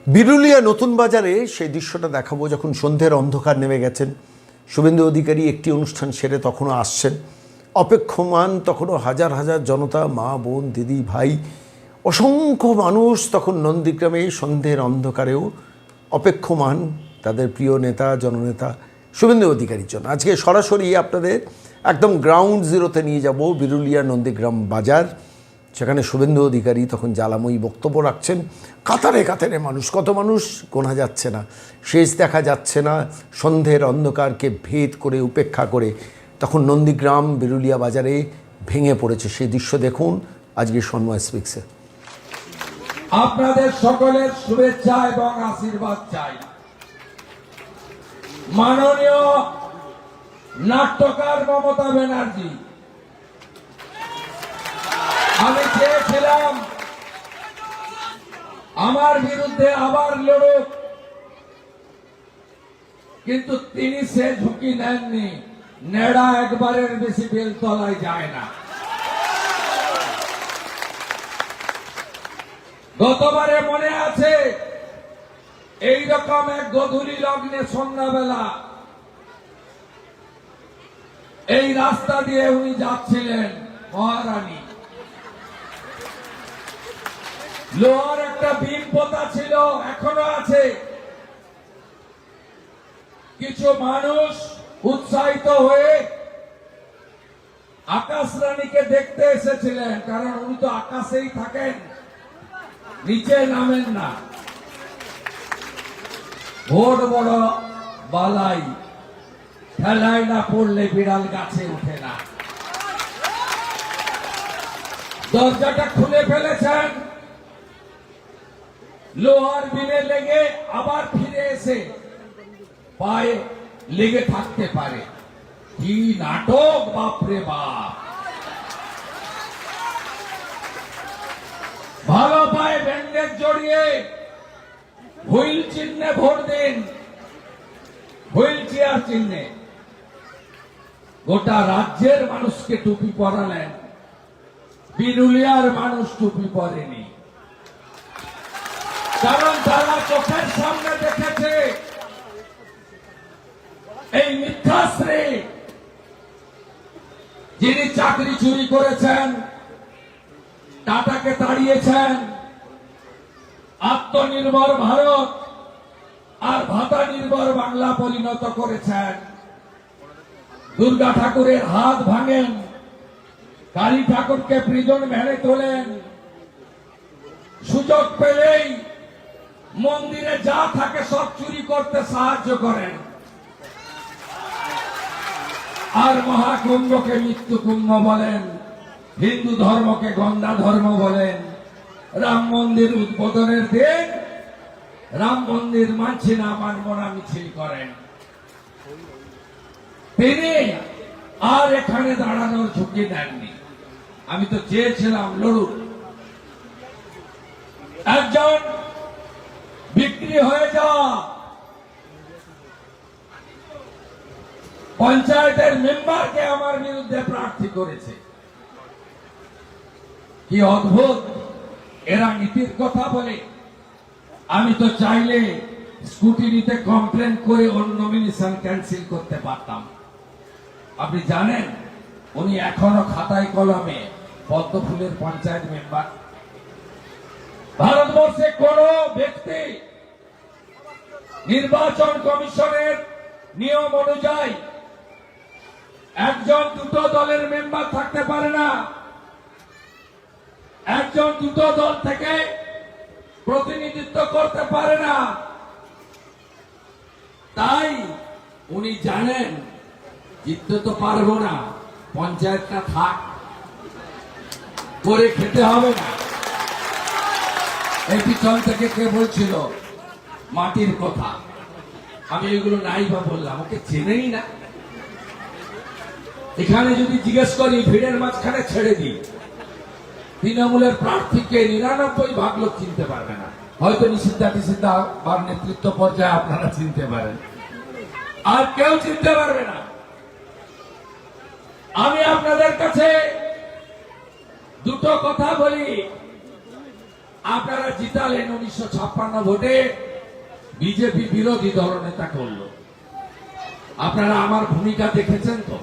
বিরুলিয়া নতুন বাজারে সেই দৃশ্যটা দেখাবো যখন সন্ধ্যের অন্ধকার নেমে গেছেন। শুভেন্দু অধিকারী একটি অনুষ্ঠান সেরে তখনও আসছেন, অপেক্ষমান তখনও হাজার হাজার জনতা, মা বোন দিদি ভাই, অসংখ্য মানুষ তখন নন্দীগ্রামে সন্ধ্যের অন্ধকারেও অপেক্ষমান তাদের প্রিয় নেতা জননেতা শুভেন্দু অধিকারীর জন্য। আজকে সরাসরি আপনাদের একদম গ্রাউন্ড জিরোতে নিয়ে যাব, বিরুলিয়া নন্দীগ্রাম বাজার। সেখানে শুভেন্দু অধিকারী তখন জ্বালাময়ী বক্তব্য রাখছেন। কাতারে কাতারে মানুষ, কত মানুষ গোনা যাচ্ছে না, শেষ দেখা যাচ্ছে না। সন্ধ্যের অন্ধকারকে ভেদ করে উপেক্ষা করে তখন নন্দীগ্রাম বিরুলিয়া বাজারে ভেঙে পড়েছে। সেই দৃশ্য দেখুন আজকে সন্ময় স্পিক্সে। আপনাদের সকলের শুভেচ্ছা এবং আশীর্বাদ চাই। মাননীয় নাট্যকার মমতা ব্যানার্জি, আমি চেয়েছিলাম আমার বিরুদ্ধে আবার লড়ুক, কিন্তু তিনি সে ঝুঁকি নেননি। নেড়া একবারের বেশি বেলতলায় যায় না। গতবারে মনে আছে, এইরকম এক গধূলি লগ্নে সন্ধ্যাবেলা এই রাস্তা দিয়ে উনি যাচ্ছিলেন। মহারানী লোহার একটা বিম পোতা ছিল, এখনো আছে। কিছু মানুষ উৎসাহিত হয়ে আকাশ রানীকে দেখতে এসেছিলেন, কারণ উনি তো আকাশেই থাকেন, নিচে নামেন না। ভোট বড় বালাই, ঠেলায় না পড়লে বিড়াল গাছে ওঠে না। দরজাটা খুলে ফেলেছেন, লোহার বিমে লেগে আবার ফিরে এসে পায়ে লেগে থাকতে পারে। কি নাটক, বাপরে বাপ! ভালো পায়ে ব্যান্ডেজ জড়িয়ে হুইল চিহ্নে ভোট দিন, হুইল চেয়ার চিহ্নে। গোটা রাজ্যের মানুষকে টুপি পরালেন, বিরুলিয়ার মানুষ টুপি পরেনি। কারণ তারা চোখের সামনে দেখেছে এই মিথ্যাশ্রী, যিনি চাকরি চুরি করেছেন, টাটাকে তাড়িয়েছেন, আত্মনির্ভর ভারত আর ভাতা নির্ভর বাংলা পরিণত করেছেন। দুর্গা ঠাকুরের হাত ভাঙেন, কালী ঠাকুরকে প্রিজন ভ্যানে তোলেন, সুযোগ পেলেই মন্দিরে যা থাকে সব চুরি করতে সাহায্য করেন, আর মহাকুম্ভকে মৃত্যু কুম্ভ বলেন, হিন্দু ধর্মকে গঙ্গা ধর্ম বলেন। রাম মন্দির উদ্বোধনের দিন রাম মন্দির মানছি না মানব না মিছিল করেন। তিনি আর এখানে দাঁড়ানোর ঝুঁকি নেননি। আমি তো চেয়েছিলাম লড়ুক। একজন বিক্রি হয়ে যাওয়া পঞ্চায়েতের মেম্বারকে আমার বিরুদ্ধে প্রার্থী করেছে। কি অদ্ভুত এরা নীতির কথা বলে। আমি তো চাইলে স্কুটিনিতে কমপ্লেন করে ওর নমিনেশন ক্যান্সেল করতে পারতাম। আপনি জানেন উনি এখনো খাতায় কলমে পদ্মফুলের পঞ্চায়েত মেম্বার। ভারতবর্ষে কোন ব্যক্তি নির্বাচন কমিশনের নিয়ম অনুযায়ী একজন দুটো দলের মেম্বার থাকতে পারে না। একজন দুটো দল থেকে প্রতিনিধিত্ব করতে পারে না। তাই উনি জানেন জিততে তো পারবো না, পঞ্চায়েতটা থাক, করে খেতে হবে না। এই পিছন থেকে কে বলছিল মাটির কথা, আমি এগুলো নাই বা বললাম, ওকে চেনেই না। এখানে যদি জিজ্ঞেস করি ভিড়ের মাঝখানে ছেড়ে দিই, তৃণমূলের প্রার্থীকে ৯৯% লোক চিনতে পারবে না। হয়তো নিষিদ্ধা বা নেতৃত্ব পর্যায়ে আপনারা চিনতে পারেন, আর কেউ চিনতে পারবে না। আমি আপনাদের কাছে দুটো কথা বলি। আপনারা জিতালেন 1956 ভোটে, বিজেপি বিরোধী দলনেতা করলো। আপনারা আমার ভূমিকা দেখেছেন তো?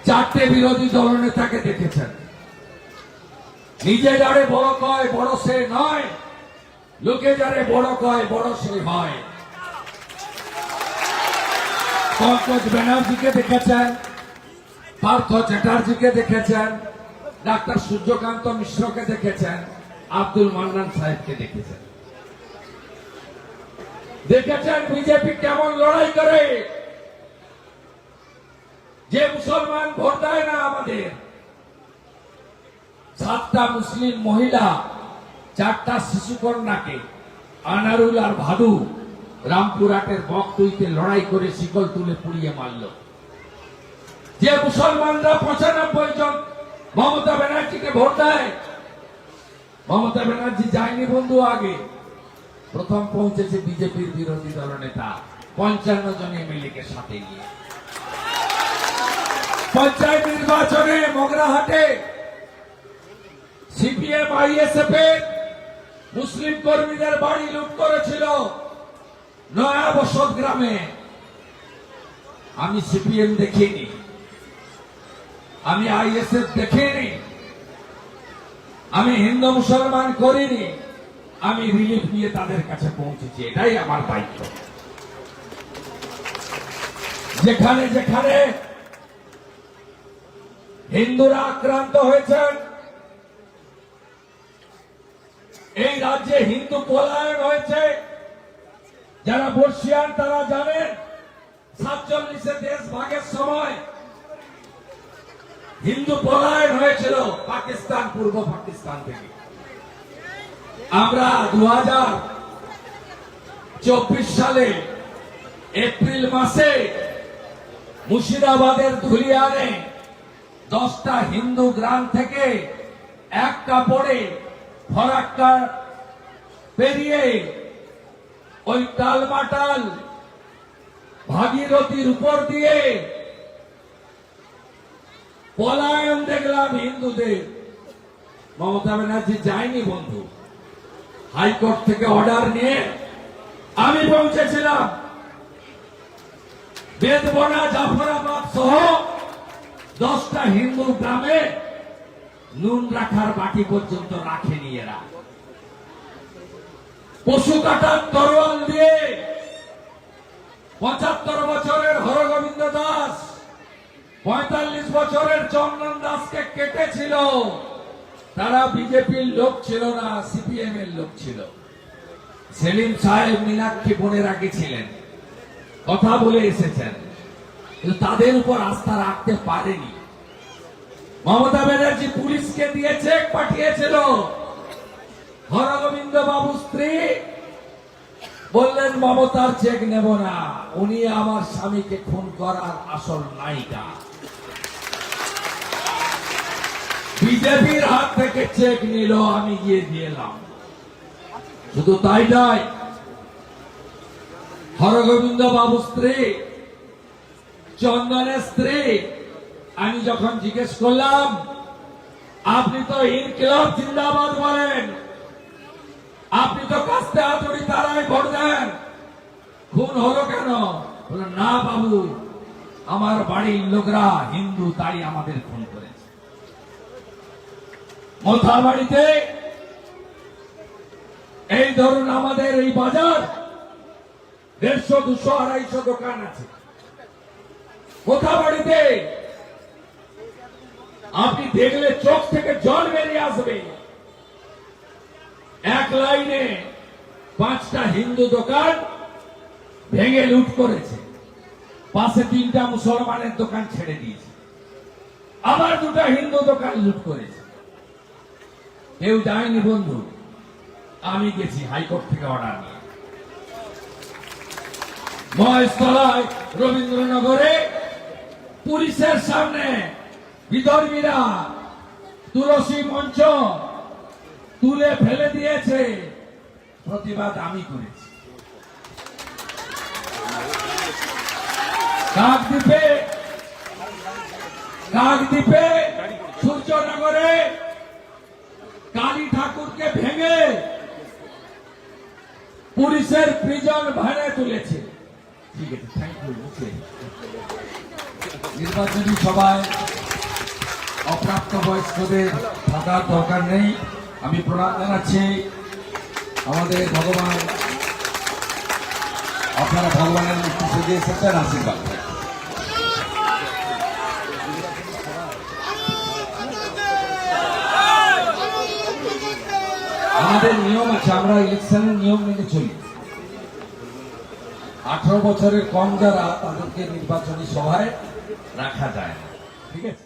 4টে বিরোধী দলনেতাকে দেখেছেন। নিজে যারে বড় কয় বড় সে নয়, লোকে যারে বড় কয় বড় সে হয়। পঙ্কজ ব্যানার্জিকে দেখেছেন, পার্থ চ্যাটার্জিকে দেখেছেন, ডাক্তার সূর্যকান্ত মিশ্রকে দেখেছেন, আব্দুল মান্নান সাহেবকে দেখেছেন। দেখেছেন বিজেপি কেমন লড়াই করে, যে মুসলমান ভোট দেয় না আমাদের। 7টা মুসলিম মহিলা 4টা শিশুকন্যাকে আনারুল আর ভাদু রামপুরহাটের বকটুইতে লড়াই করে শিকল তুলে পুড়িয়ে মারল। যে মুসলমানরা 95 জন মমতা ব্যানার্জিকে ভোট দেয়, মমতা ব্যানার্জি যায়নি বন্ধু আগে, প্রথম পৌঁছেছে বিজেপির বিরোধী দলনেতা 55 জন এমএলএ-কে সাথে নিয়ে। পঞ্চায়েত নির্বাচনে মগরাহাটে সিপিএম আইএসএফ এর মুসলিম কর্মীদের বাড়ি লুট করেছিল নয়া বসত গ্রামে। আমি সিপিএম দেখিনি, আমি আইএসএফ দেখিনি, আমি হিন্দু মুসলমান করিনি, আমি রিলিফ নিয়ে তাদের কাছে পৌঁছেছি। এটাই আমার দায়িত্ব। যেখানে যেখানে হিন্দুরা আক্রান্ত হয়েছেন, এই রাজ্যে হিন্দু পলায়ন হয়েছে, যারা বর্ষিয়ান তারা জানেন 47-এ দেশ ভাগের সময় হিন্দু পলায়ন হয়েছিল পাকিস্তান, পূর্ব পাকিস্তান থেকে। আমরা 2024 সালে এপ্রিল মাসে মুর্শিদাবাদের ধুলিয়ানে 10টা হিন্দু গ্রাম থেকে একটা পড়ে ফরাক্কা পেরিয়ে ওই টালমাটাল ভাগীরথীর উপর দিয়ে পলায়ন দেখলাম হিন্দুদের। মমতা ব্যানার্জি যায়নি বন্ধু, হাইকোর্ট থেকে অর্ডার নিয়ে আমি পৌঁছেছিলাম। বেদবনা, জাফরাবাদ সহ 10টা হিন্দু গ্রামে নুন রাখার বাটি পর্যন্ত রাখেনি এরা। পশু কাটার তরোয়াল দিয়ে 75 বছরের হরগোবিন্দ দাস, 45 বছরের চন্দন দাসকে কেটেছিল। তারা বিজেপির লোক ছিল না, সিপিএম এর লোক ছিল। সেলিম সাহেব মীনাক্ষী বোনের আগে ছিলেন, কথা বলে এসেছেন, কিন্তু তাদের উপর আস্থা রাখতে পারেনি। মমতা ব্যানার্জি পুলিশকে দিয়ে চেক পাঠিয়েছিল। হরগোবিন্দ বাবু স্ত্রী বললেন মমতার চেক নেব না, উনি আমার স্বামীকে খুন করার আসল নায়িকা। বিজেপির হাত থেকে চেক নিল, আমি গিয়ে দিলাম। শুধু তাই নয়, হরগোবিন্দ বাবু স্ত্রী, চন্দনের স্ত্রী, আমি যখন জিজ্ঞেস করলাম আপনি তো ইনকিলাব জিন্দাবাদ বলেন, আপনি তো কাস্তে হাতুড়ি তারাই ভোট দেন, খুন হলো কেন? বললেন না বাবু, আমার বাড়ির লোকরা হিন্দু, তাই আমাদের খুন করেছে। মোথাবাড়িতে এই ধরুন আমাদের এই বাজার 150, 200, 250 দোকান আছে। মোথাবাড়িতে আপনি দেখলে চোখ থেকে জল বেরিয়ে আসবে। এক লাইনে 5টা হিন্দু দোকান ভেঙে লুট করেছে, পাশে 3টা মুসলমানের দোকান ছেড়ে দিয়েছে, আবার 2টা হিন্দু দোকান লুট করেছে। কেউ যায়নি বন্ধু, আমি গেছি হাইকোর্ট থেকে অর্ডার নিয়ে। মহেশতলায়, রবীন্দ্রনগরে পুলিশের সামনে বিধর্মীরা তুলসী মঞ্চ তুলে ফেলে দিয়েছে, প্রতিবাদ আমি করেছি। কাকদ্বীপে, সূর্যনগরে কালী ঠাকুর ভাঙকে ভেঙে পুলিশের প্রিজন ভ্যানে তুলেছে। ঠিক আছে, থ্যাংক ইউ। নির্বাচনী সভায় অপ্রাপ্ত বয়স্কদের থাকার দরকার নেই। আমি প্রণাম জানাচ্ছি আমাদের ভগবান, আপনারা ভগবানের মূর্তি সেজে এসেছেন, আশীর্বাদ। আমাদের নিয়ম আছে, আমরা ইলেকশনের নিয়ম মেনে চলি। 18 বছরের কম যারা, তাদেরকে নির্বাচনী সভায় রাখা যায় না। ঠিক আছে।